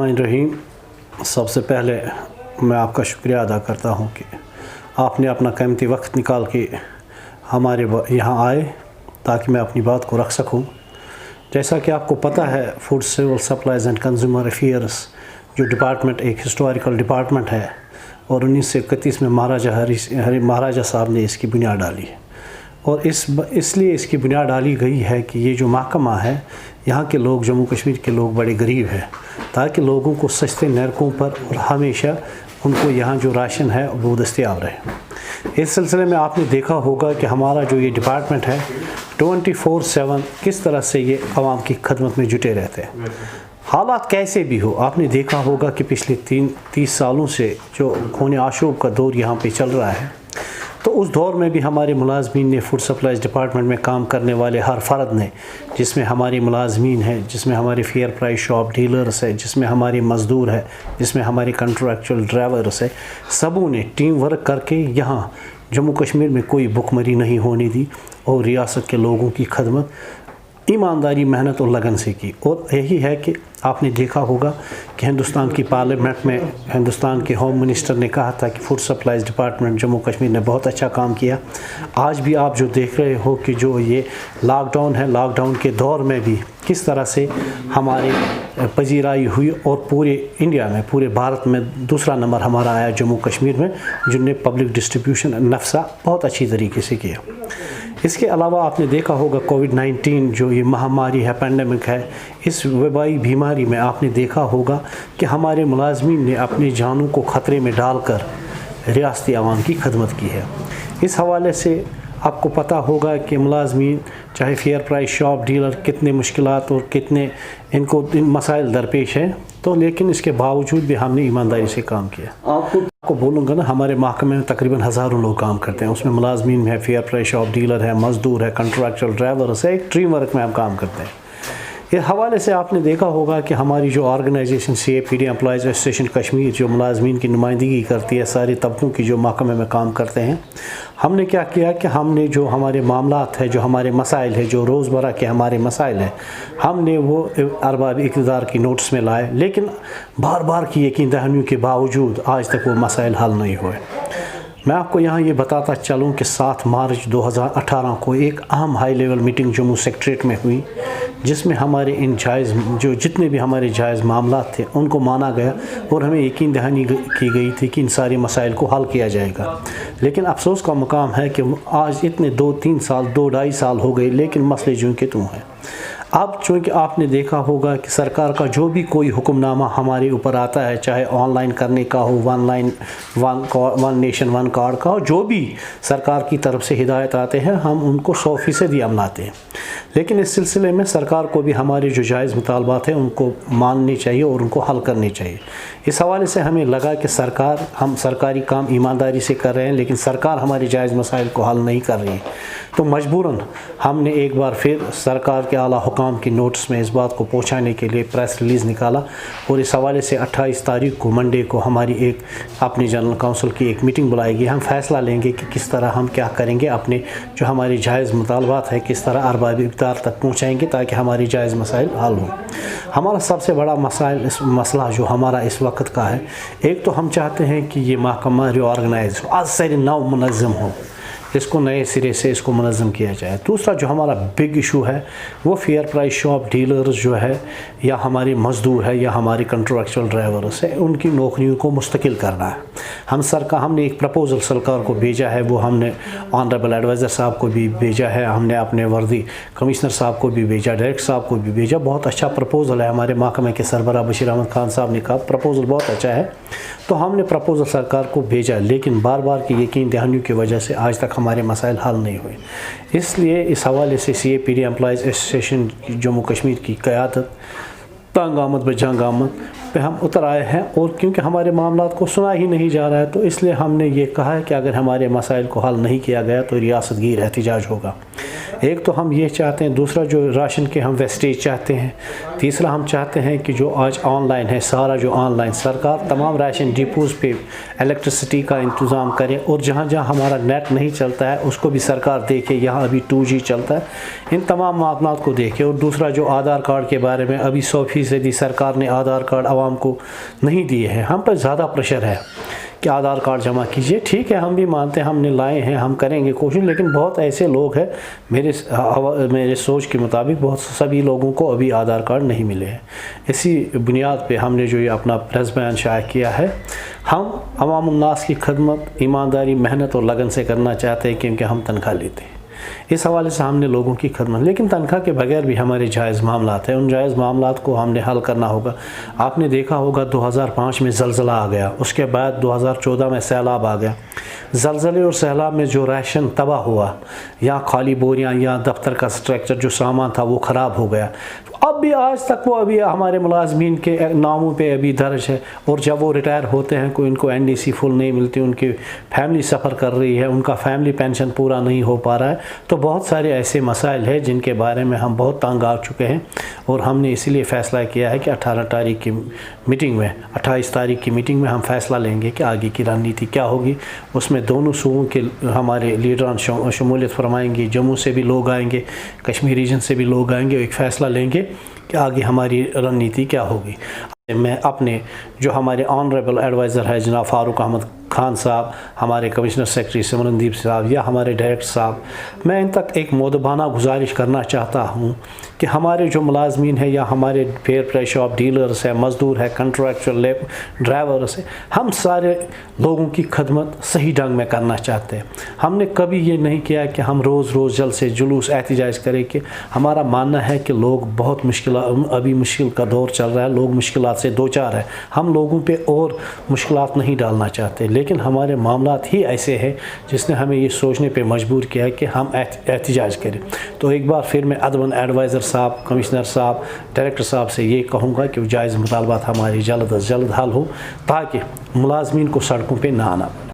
बिस्मिल्लाहिर्रहमानिर्रहीम। सबसे पहले मैं आपका शुक्रिया अदा करता हूँ कि आपने अपना कीमती वक्त निकाल के हमारे यहाँ आए ताकि मैं अपनी बात को रख सकूँ। जैसा कि आपको पता है, food civil supplies and consumer affairs जो डिपार्टमेंट एक हिस्टोरिकल डिपार्टमेंट है और 1931 में महाराजा साहब ने इसकी बुनियाद डाली है। और इसलिए इसकी बुनियाद डाली गई है कि ये जो महकमा है, यहाँ के लोग, जम्मू कश्मीर के लोग बड़े गरीब हैं, ताकि लोगों को सस्ते नरकों पर और हमेशा उनको यहाँ जो राशन है वो दस्तयाब रहे। इस सिलसिले में आपने देखा होगा कि हमारा जो ये डिपार्टमेंट है 24/7 किस तरह से ये आवाम की खदमत में जुटे रहते हैं। हालात कैसे भी हो, आपने देखा होगा कि पिछले 30 सालों से जो खून आशूब का दौर यहाँ पे चल रहा है, तो उस दौर में भी हमारे मुलाजमीन ने, फूड सप्लाईज़ डिपार्टमेंट में काम करने वाले हर फ़र्द ने, जिसमें हमारे मुलाजमीन हैं, जिसमें हमारे फेयर प्राइस शॉप डीलर्स है, जिसमें हमारे मज़दूर है, जिसमें हमारे कंट्रैक्चुअल ड्राइवर्स है, सबों ने टीम वर्क करके यहाँ जम्मू कश्मीर में कोई भुखमरी नहीं होने दी और रियासत के लोगों की खदमत ईमानदारी, मेहनत और लगन से की। और यही है कि आपने देखा होगा कि हिंदुस्तान की पार्लियामेंट में हिंदुस्तान के होम मिनिस्टर ने कहा था कि food supplies department Jammu Kashmir ने बहुत अच्छा काम किया। आज भी आप जो देख रहे हो कि जो ये लॉकडाउन है, लॉकडाउन के दौर में भी किस तरह से हमारे पजीराई हुई और पूरे इंडिया में, पूरे भारत में दूसरा नंबर हमारा आया जम्मू कश्मीर में, जिनने पब्लिक डिस्ट्रीब्यूशन नफ्सा बहुत अच्छी तरीके से किया। इसके अलावा आपने देखा होगा कोविड-19 जो ये महामारी है, पेंडेमिक है, इस वबाई बीमारी में आपने देखा होगा कि हमारे मुलाजमीन ने अपनी जानों को ख़तरे में डालकर रियासती आवाम की खदमत की है। इस हवाले से आपको पता होगा कि मुलाजमीन, चाहे फेयर प्राइस शॉप डीलर, कितने मुश्किलात और कितने इनको मसाइल दरपेश हैं, तो लेकिन इसके बावजूद भी हमने ईमानदारी से काम किया। आपको बोलूँगा ना, हमारे महकमे में तकरीबन हज़ारों लोग काम करते हैं। उसमें मुलाजमीन है, फेयर प्राइस शॉप डीलर है, मज़दूर है, कंट्रैक्चुअल ड्राइवर्स है, एक टीम वर्क में हम काम करते हैं। इस हवाले से आपने देखा होगा कि हमारी जो organisation CAPD employees association Kashmir जो मुलाजमीन की नुमाइंदगी करती है, सारे तबकों की जो महकमे में काम करते हैं, हमने क्या किया कि हमने जो हमारे मामलात है, जो हमारे मसाइल है, जो रोज़मर्रा के हमारे मसाइल हैं, हमने वो अरबाब इक़्तिदार की नोटिस में लाए। लेकिन बार बार की यकीन दहानियों के बावजूद आज तक वो मसाइल हल नहीं हुए। मैं आपको यहाँ ये बताता चलूँ कि 7 मार्च 2018 को एक अहम high level meeting Jammu secretariat में हुई, जिसमें हमारे इन जायज़ जो जितने भी हमारे जायज़ मामलात थे उनको माना गया और हमें यकीन दहानी की गई थी कि इन सारे मसाइल को हल किया जाएगा। लेकिन अफसोस का मुकाम है कि आज इतने 2-3 साल, 2-2.5 साल हो गए, लेकिन मसले यूं के त्यों हैं। अब चूँकि आपने देखा होगा कि सरकार का जो भी कोई हुक्मनामा हमारे ऊपर आता है, चाहे ऑनलाइन करने का हो, वन नेशन वन कार्ड का हो, जो भी सरकार की तरफ से हिदायत आते हैं, हम उनको 100% अमलाते हैं। लेकिन इस सिलसिले में सरकार को भी हमारे जो जायज़ मुतालबात हैं उनको मानने चाहिए और उनको हल करने चाहिए। इस हवाले से हमें लगा कि हम सरकारी काम ईमानदारी से कर रहे हैं, लेकिन सरकार हमारे जायज़ मसाइल को हल नहीं कर रही है। तो मजबूरन हमने एक बार फिर सरकार के आला हुकाम की नोटिस में इस बात को पहुंचाने के लिए प्रेस रिलीज़ निकाला और इस हवाले से 28 तारीख को मंडे को हमारी एक अपनी जनरल काउंसिल की एक मीटिंग बुलाएगी। हम फैसला लेंगे कि किस तरह हम क्या करेंगे, अपने जो हमारी जायज़ मुतालबात है किस तरह अरबाब इक़्तिदार तक पहुँचाएँगे ताकि हमारी जायज़ मसाइल हल हों। हमारा सबसे बड़ा मसला जो हमारा इस वक्त का है, एक तो हम चाहते हैं कि ये महकमा रीऑर्गनाइज हो, आज से नव मुनज़्ज़म हो, इसको नए सिरे से इसको मुनज़्ज़म किया जाए। दूसरा जो हमारा बिग इशू है वो फेयर प्राइस शॉप डीलर्स जो है, या हमारे मज़दूर है, या हमारे कंट्रैक्चुअल ड्राइवर्स है, उनकी नौकरियों को मुस्तकिल करना है। हमने एक प्रपोज़ल सरकार को भेजा है, वो हमने ऑनरेबल एडवाइज़र साहब को भी भेजा है, हमने अपने वर्दी कमिश्नर साहब को भी भेजा, डायरेक्टर साहब को भी भेजा। बहुत अच्छा प्रपोज़ल है, हमारे महकमे के सरबराह बशीर अहमद खान साहब ने कहा प्रपोज़ल बहुत अच्छा है, तो हमने प्रपोज़ल सरकार को भेजा। लेकिन बार बार की यकीन दहानियों की वजह से आज तक हमारे मसाइल हल नहीं हुए। इसलिए इस हवाले से CAPD employees association Jammu Kashmir की क़यादत तंग आमद बजंग आमद पे हम उतर आए हैं, और क्योंकि हमारे मामलात को सुना ही नहीं जा रहा है, तो इसलिए हमने ये कहा है कि अगर हमारे मसाइल को हल नहीं किया गया तो रियासत गिर एहतिजाज होगा। ایک تو ہم یہ چاہتے ہیں، دوسرا جو راشن کے ہم ویسٹیج چاہتے ہیں، تیسرا ہم چاہتے ہیں کہ جو آج آن لائن ہے سارا جو آن لائن سرکار تمام راشن ڈپوز پہ الیکٹرسٹی کا انتظام کرے، اور جہاں جہاں ہمارا نیٹ نہیں چلتا ہے اس کو بھی سرکار دیکھے، یہاں ابھی 2G چلتا ہے، ان تمام معاملات کو دیکھے۔ اور دوسرا جو آدھار کارڈ کے بارے میں ابھی 100% سرکار نے آدھار کارڈ عوام کو نہیں دیے ہیں، ہم پر زیادہ پریشر ہے کہ آدھار کارڈ جمع کیجئے۔ ٹھیک ہے، ہم بھی مانتے ہیں، ہم نے لائے ہیں، ہم کریں گے کوشش، لیکن بہت ایسے لوگ ہیں میرے سوچ کے مطابق بہت سبھی لوگوں کو ابھی آدھار کارڈ نہیں ملے ہیں۔ اسی بنیاد پہ ہم نے جو یہ اپنا پریس بیان شائع کیا ہے، ہم عوام الناس کی خدمت ایمانداری، محنت اور لگن سے کرنا چاہتے ہیں، کیونکہ ہم تنخواہ لیتے ہیں۔ اس حوالے سے ہم نے لوگوں کی خدمت، لیکن تنخواہ کے بغیر بھی ہمارے جائز معاملات ہیں، ان جائز معاملات کو ہم نے حل کرنا ہوگا۔ آپ نے دیکھا ہوگا 2005 میں زلزلہ آ گیا، اس کے بعد 2014 میں سیلاب آ گیا۔ زلزلے اور سیلاب میں جو راشن تباہ ہوا، یا خالی بوریاں یا دفتر کا اسٹرکچر جو سامان تھا وہ خراب ہو گیا، اب بھی آج تک وہ ابھی ہمارے ملازمین کے ناموں پہ ابھی درج ہے، اور جب وہ ریٹائر ہوتے ہیں کوئی ان کو NDC فل نہیں ملتی، ان کی فیملی سفر کر رہی ہے، ان کا فیملی پینشن پورا نہیں ہو پا رہا ہے۔ تو بہت سارے ایسے مسائل ہیں جن کے بارے میں ہم بہت تنگ آ چکے ہیں، اور ہم نے اسی لیے فیصلہ کیا ہے کہ 28 تاریخ کی میٹنگ میں ہم فیصلہ لیں گے کہ آگے کی رننیتی کیا ہوگی۔ اس میں دونوں صوبوں کے ہمارے لیڈران شمولیت فرمائیں گے، جموں سے بھی لوگ آئیں گے، کشمیر ریجن سے بھی لوگ آئیں گے، ایک فیصلہ لیں گے کہ آگے ہماری رننیتی کیا ہوگی۔ میں اپنے جو ہمارے آنریبل ایڈوائزر ہے جناب فاروق احمد خان صاحب، ہمارے کمشنر سیکرٹری سمرندیپ صاحب، یا ہمارے ڈائریکٹر صاحب، میں ان تک ایک مؤدبانہ گزارش کرنا چاہتا ہوں کہ ہمارے جو ملازمین ہیں، یا ہمارے فیئر پرائس شاپ ڈیلرز ہیں، مزدور ہے، کنٹریکچوئل ڈرائیورز ہیں، ہم سارے لوگوں کی خدمت صحیح ڈھنگ میں کرنا چاہتے ہیں۔ ہم نے کبھی یہ نہیں کیا کہ ہم روز جلد سے جلوس احتجاج کریں، کہ ہمارا ماننا ہے کہ لوگ بہت ابھی مشکل کا دور چل رہا ہے، لوگ مشکلات سے دوچار ہیں، ہم لوگوں پہ اور مشکلات نہیں ڈالنا چاہتے، لیکن ہمارے معاملات ہی ایسے ہیں جس نے ہمیں یہ سوچنے پہ مجبور کیا ہے کہ ہم احتجاج کریں۔ تو ایک بار پھر میں ادباً ایڈوائزر صاحب، کمشنر صاحب، ڈائریکٹر صاحب سے یہ کہوں گا کہ جائز مطالبات ہماری جلد از جلد حل ہو، تاکہ ملازمین کو سڑکوں پہ نہ آنا پڑے۔